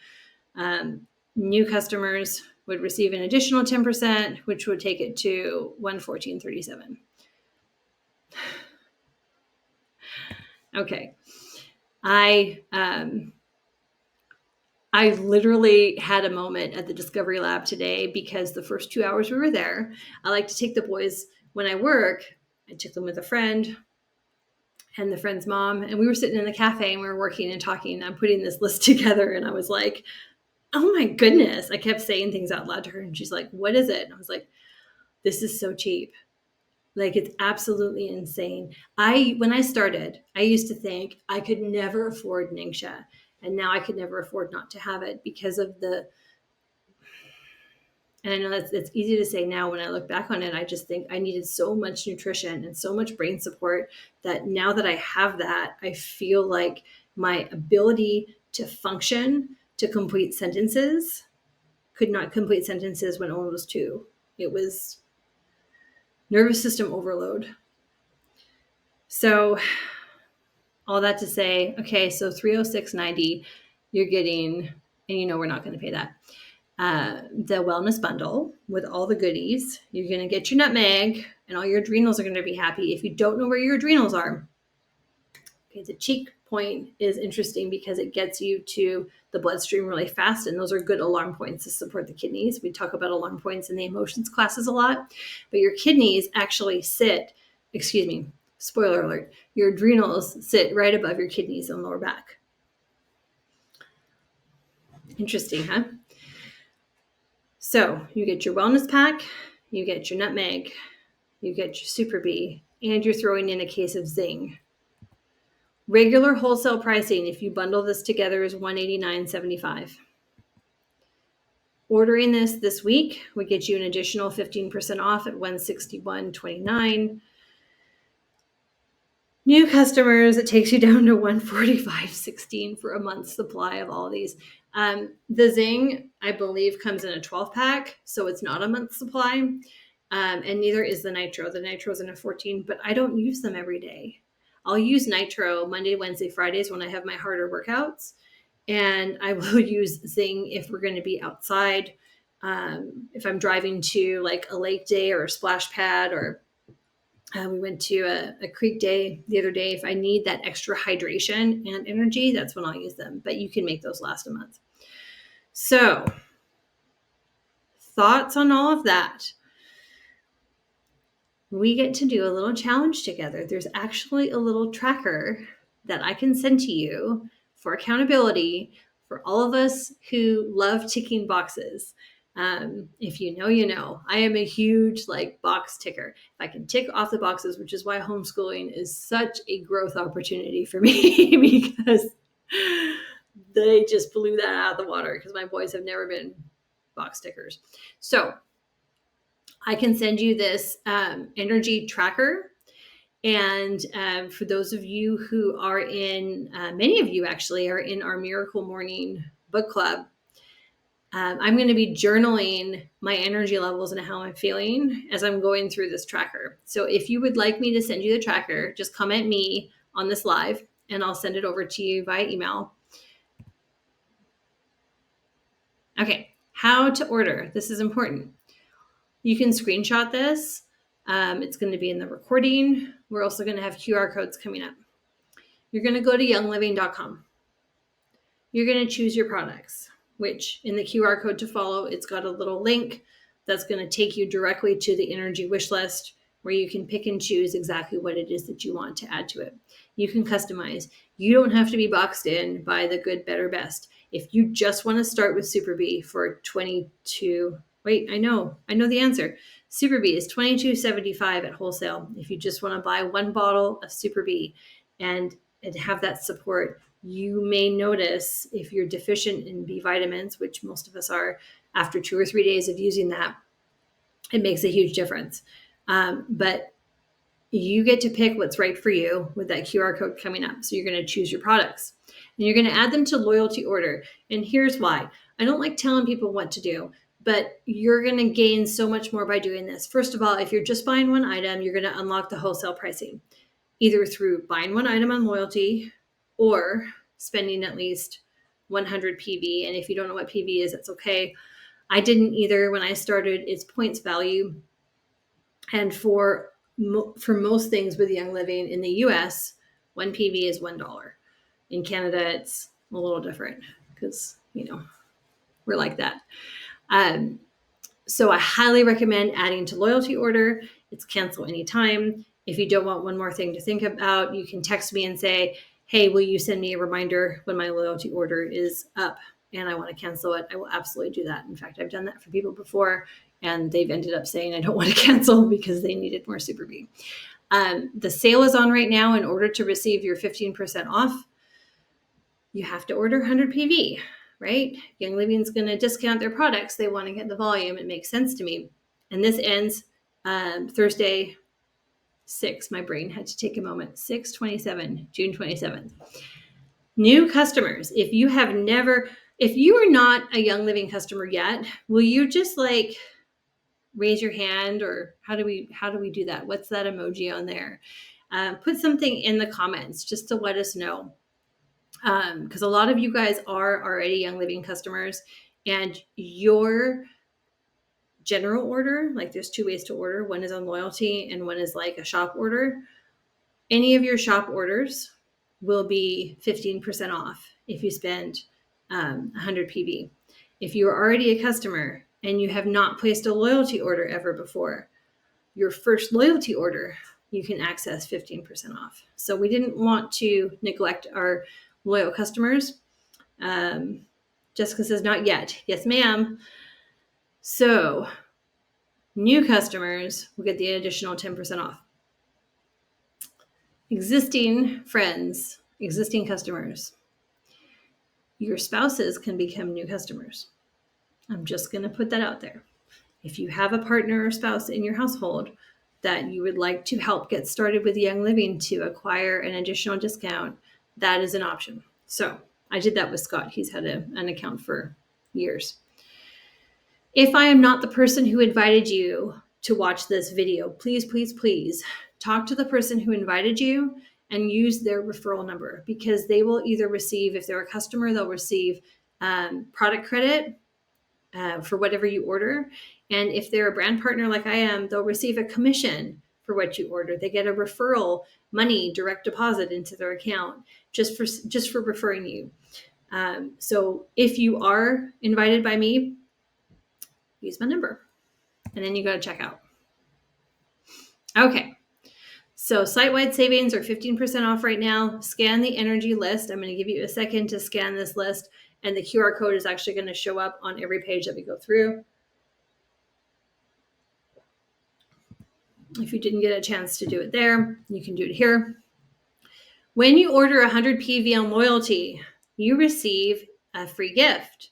New customers would receive an additional 10%, which would take it to $114.37. Okay. I I literally had a moment at the Discovery Lab today because the first 2 hours we were there, I like to take the boys when I work. I took them with a friend and the friend's mom, and we were sitting in the cafe and we were working and talking, and I'm putting this list together, and I was like, oh my goodness. I kept saying things out loud to her, and she's like, what is it? And I was like, this is so cheap. Like, it's absolutely insane. When I started, I used to think I could never afford Ningxia, and now I could never afford not to have it because of and I know it's easy to say now when I look back on it. I just think I needed so much nutrition and so much brain support that now that I have that, I feel like my ability to function, to complete sentences, could not complete sentences when Owen was 2. It was nervous system overload. So all that to say, okay, so $306.90 you're getting, and we're not going to pay that. The wellness bundle with all the goodies. You're going to get your nutmeg, and all your adrenals are going to be happy. If you don't know where your adrenals are, okay, the cheek point is interesting because it gets you to the bloodstream really fast, and those are good alarm points to support the kidneys. We talk about alarm points in the emotions classes a lot, but your kidneys actually spoiler alert, your adrenals sit right above your kidneys and lower back. Interesting, huh? So you get your wellness pack, you get your nutmeg, you get your Super B, and you're throwing in a case of Zing. Regular wholesale pricing, if you bundle this together, is $189.75. Ordering this week would get you an additional 15% off at $161.29. New customers, it takes you down to $145.16 for a month's supply of all these. The Zing, I believe, comes in a 12-pack, so it's not a month's supply. And neither is the Nitro. The Nitro is in a 14, but I don't use them every day. I'll use Nitro Monday, Wednesday, Fridays when I have my harder workouts. And I will use Zing if we're going to be outside. If I'm driving to like a lake day or a splash pad, or we went to a creek day the other day. If I need that extra hydration and energy, that's when I'll use them. But you can make those last a month. So, thoughts on all of that? We get to do a little challenge together. There's actually a little tracker that I can send to you for accountability for all of us who love ticking boxes. If you know, you know. I am a huge box ticker. If I can tick off the boxes, which is why homeschooling is such a growth opportunity for me because they just blew that out of the water because my boys have never been box tickers. So I can send you this energy tracker. And for those of you who are many of you actually are in our Miracle Morning book club, I'm going to be journaling my energy levels and how I'm feeling as I'm going through this tracker. So if you would like me to send you the tracker, just comment me on this live and I'll send it over to you via email. Okay, how to order. This is important. You can screenshot this. It's going to be in the recording. We're also going to have QR codes coming up. You're going to go to youngliving.com. You're going to choose your products, which in the QR code to follow, it's got a little link that's going to take you directly to the energy wish list where you can pick and choose exactly what it is that you want to add to it. You can customize. You don't have to be boxed in by the good, better, best. If you just want to start with Super B for I know the answer. Super B is $22.75 at wholesale. If you just want to buy one bottle of Super B and have that support, you may notice if you're deficient in B vitamins, which most of us are, after 2 or 3 days of using that, it makes a huge difference. But you get to pick what's right for you with that QR code coming up. So you're going to choose your products and you're going to add them to loyalty order. And here's why. I don't like telling people what to do, but you're going to gain so much more by doing this. First of all, if you're just buying one item, you're going to unlock the wholesale pricing, either through buying one item on loyalty or spending at least 100 PV. And if you don't know what PV is, that's okay. I didn't either when I started. It's points value. And for most things with Young Living in the US, 1 PV is $1. In Canada, it's a little different because we're like that. So I highly recommend adding to loyalty order. It's cancel anytime. If you don't want one more thing to think about, you can text me and say, hey, will you send me a reminder when my loyalty order is up and I want to cancel it? I will absolutely do that. In fact, I've done that for people before and they've ended up saying I don't want to cancel because they needed more Super Bee. The sale is on right now. In order to receive your 15% off, you have to order 100 PV, right? Young Living's going to discount their products. They want to get the volume. It makes sense to me. And this ends Thursday, 6. My brain had to take a moment. 6/27, June 27th. New customers. If you are not a Young Living customer yet, will you just like raise your hand, or how do we do that? What's that emoji on there? Put something in the comments just to let us know. Because a lot of you guys are already Young Living customers, and your general order, like there's 2 ways to order. One is on loyalty and one is like a shop order. Any of your shop orders will be 15% off if you spend 100 PV. If you are already a customer and you have not placed a loyalty order ever before, your first loyalty order, you can access 15% off. So we didn't want to neglect our loyal customers. Jessica says, not yet. Yes, ma'am. So new customers will get the additional 10% off. Existing friends, existing customers, your spouses can become new customers. I'm just going to put that out there. If you have a partner or spouse in your household that you would like to help get started with Young Living to acquire an additional discount, that is an option. So I did that with Scott. He's had an account for years. If I am not the person who invited you to watch this video, please, please, please talk to the person who invited you and use their referral number, because they will either receive, if they're a customer, they'll receive product credit for whatever you order. And if they're a brand partner like I am, they'll receive a commission for what you order. They get a referral money direct deposit into their account just for referring you. So if you are invited by me, use my number, and then you go to check out. Okay. So site-wide savings are 15% off right now. Scan the energy list. I'm going to give you a second to scan this list, and the QR code is actually going to show up on every page that we go through. If you didn't get a chance to do it there, you can do it here. When you order 100 PV on loyalty, you receive a free gift.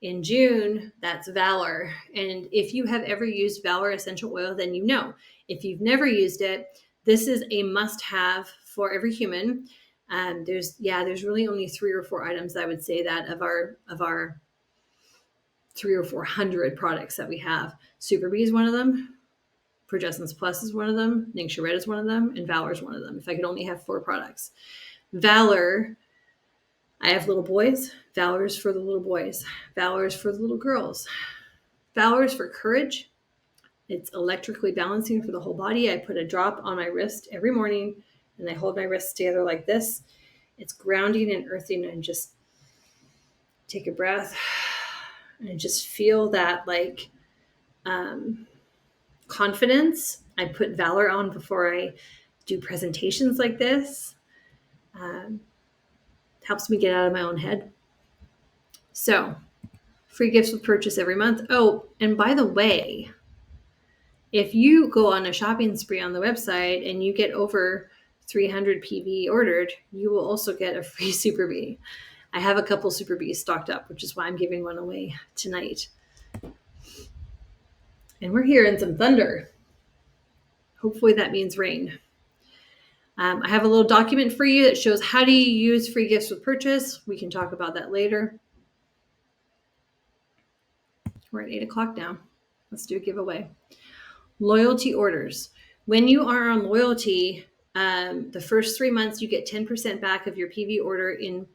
In June, that's Valor. And if you have ever used Valor Essential Oil, then you know. If you've never used it, this is a must-have for every human. There's really only 3 or 4 items, I would say, that of our 300 or 400 products that we have. Super Bee is one of them. Progessence Plus is one of them. Ningxia Red is one of them. And Valor is one of them. If I could only have 4 products. Valor, I have little boys. Valor is for the little boys. Valor is for the little girls. Valor is for courage. It's electrically balancing for the whole body. I put a drop on my wrist every morning, and I hold my wrists together like this. It's grounding and earthing, and just take a breath and just feel that like confidence. I put Valor on before I do presentations like this. Helps me get out of my own head. So, free gifts with purchase every month. Oh, and by the way, if you go on a shopping spree on the website and you get over 300 PV ordered, you will also get a free Super Bee. I have a couple Super Bees stocked up, which is why I'm giving one away tonight. And we're hearing some thunder. Hopefully that means rain. I have a little document for you that shows how do you use free gifts with purchase. We can talk about that later. We're at 8 o'clock now. Let's do a giveaway. Loyalty orders. When you are on loyalty, the first 3 months, you get 10% back of your PV order in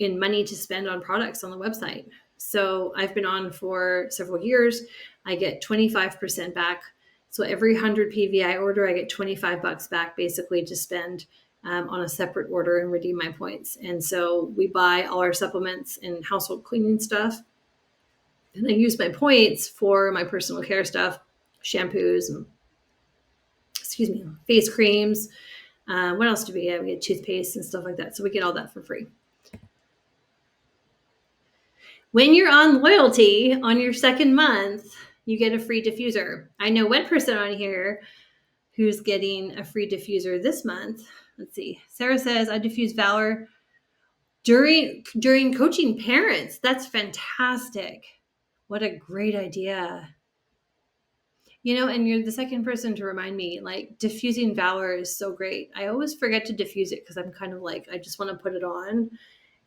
money to spend on products on the website. So I've been on for several years. I get 25% back. So every 100 PV I order, I get $25 back basically to spend on a separate order and redeem my points. And so we buy all our supplements and household cleaning stuff. And I use my points for my personal care stuff, shampoos, and, face creams. What else do we get? We get toothpaste and stuff like that. So we get all that for free. When you're on loyalty on your second month, you get a free diffuser. I know one person on here who's getting a free diffuser this month. Let's see. Sarah says, I diffuse Valor during coaching parents. That's fantastic. What a great idea. And you're the second person to remind me, like, diffusing Valor is so great. I always forget to diffuse it because I'm kind of like, I just want to put it on.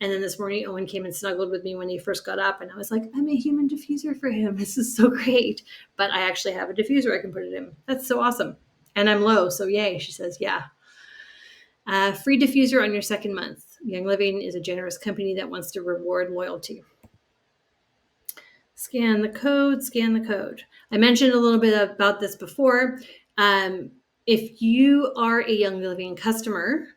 And then this morning, Owen came and snuggled with me when he first got up. And I was like, I'm a human diffuser for him. This is so great. But I actually have a diffuser I can put it in. That's so awesome. And I'm low. So yay. She says, yeah. Free diffuser on your second month. Young Living is a generous company that wants to reward loyalty. Scan the code, scan the code. I mentioned a little bit about this before. If you are a Young Living customer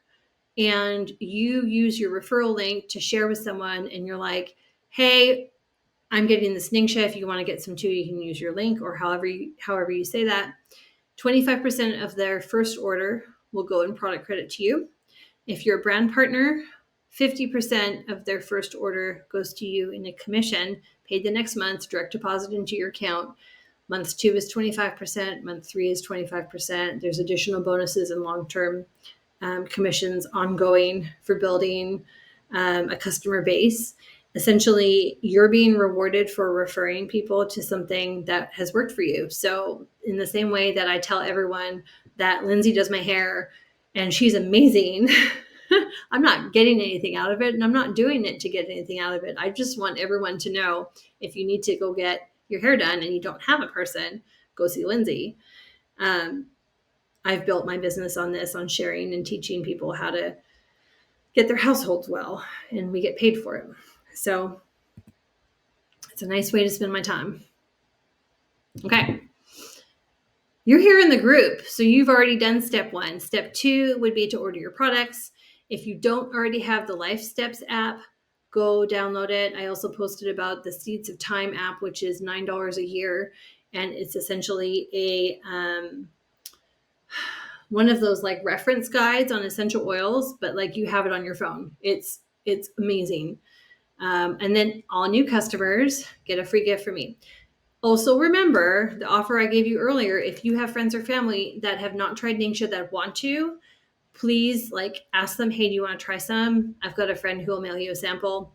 and you use your referral link to share with someone and you're like, hey, I'm getting this Ningxia. If you want to get some too, you can use your link, or however you say that. 25% of their first order will go in product credit to you. If you're a brand partner, 50% of their first order goes to you in a commission paid the next month, direct deposit into your account. Month 2 is 25%. Month 3 is 25%. There's additional bonuses and long-term commissions ongoing for building a customer base. Essentially, you're being rewarded for referring people to something that has worked for you. So in the same way that I tell everyone that Lindsay does my hair and she's amazing, I'm not getting anything out of it, and I'm not doing it to get anything out of it. I just want everyone to know, if you need to go get your hair done and you don't have a person, go see Lindsay. I've built my business on this, on sharing and teaching people how to get their households well, and we get paid for it. So it's a nice way to spend my time. Okay. You're here in the group, so you've already done step 1. Step 2 would be to order your products. If you don't already have the Life Steps app, go download it. I also posted about the Seeds of Time app, which is $9 a year. And it's essentially a one of those like reference guides on essential oils, but like you have it on your phone. It's amazing. And then all new customers get a free gift from me. Also, remember the offer I gave you earlier. If you have friends or family that have not tried Ningxia that want to, please ask them, hey, do you want to try some? I've got a friend who will mail you a sample.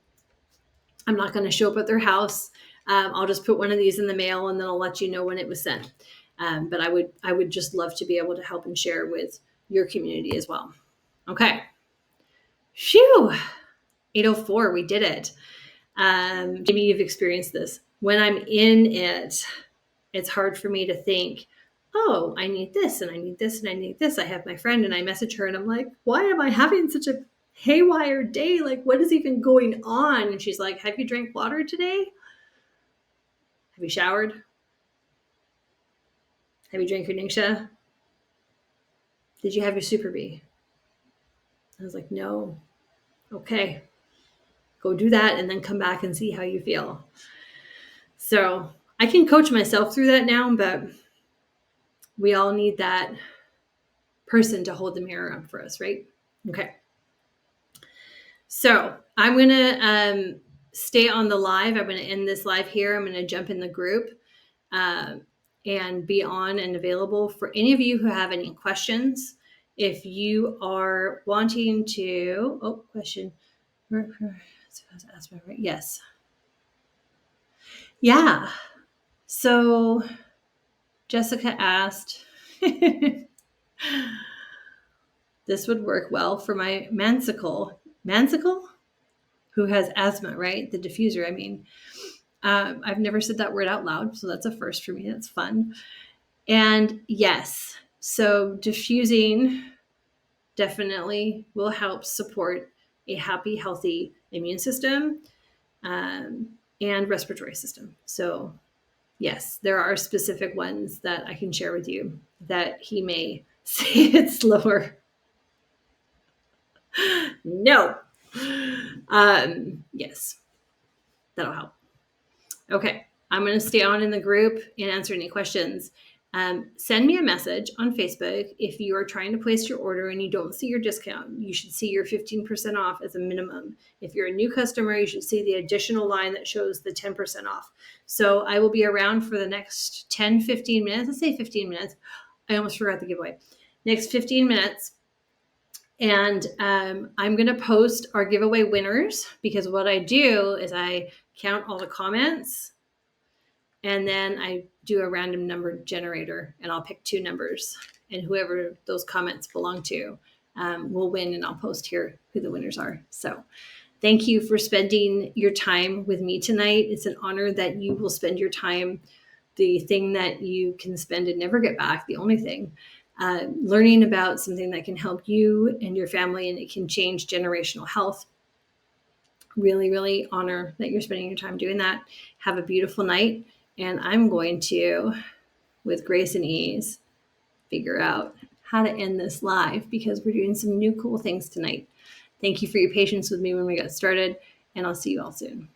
I'm not going to show up at their house. I'll just put one of these in the mail and then I'll let you know when it was sent. But I would just love to be able to help and share with your community as well. Okay. Phew. 8:04, we did it. Maybe you've experienced this. When I'm in it, it's hard for me to think, oh, I need this and I need this and I need this. I have my friend and I message her and I'm like, why am I having such a haywire day? Like, what is even going on? And she's like, have you drank water today? Have you showered? Have you drank your Ningxia? Did you have your Super Bee? I was like, no. Okay. Go do that and then come back and see how you feel. So I can coach myself through that now, but we all need that person to hold the mirror up for us, right? Okay. So I'm going to stay on the live. I'm going to end this live here. I'm going to jump in the group and be on and available for any of you who have any questions. If you are wanting to, question. Yes. Yeah. So Jessica asked, this would work well for my Mansicle, who has asthma, right? The diffuser. I mean, I've never said that word out loud, so that's a first for me. That's fun. And yes, so diffusing definitely will help support a happy, healthy immune system and respiratory system. So yes, there are specific ones that I can share with you that he may say it slower. No. Yes, that'll help. Okay, I'm going to stay on in the group and answer any questions. Send me a message on Facebook if you are trying to place your order and you don't see your discount. You should see your 15% off as a minimum. If you're a new customer, you should see the additional line that shows the 10% off. So I will be around for the next 10, 15 minutes. Let's say 15 minutes. I almost forgot the giveaway. Next 15 minutes. And I'm going to post our giveaway winners, because what I do is I count all the comments and then I do a random number generator, and I'll pick 2 numbers, and whoever those comments belong to will win, and I'll post here who the winners are. So thank you for spending your time with me tonight. It's an honor that you will spend your time, the thing that you can spend and never get back, the only thing, learning about something that can help you and your family, and it can change generational health. Really, really honor that you're spending your time doing that. Have a beautiful night. And I'm going to, with grace and ease, figure out how to end this live, because we're doing some new cool things tonight. Thank you for your patience with me when we got started, and I'll see you all soon.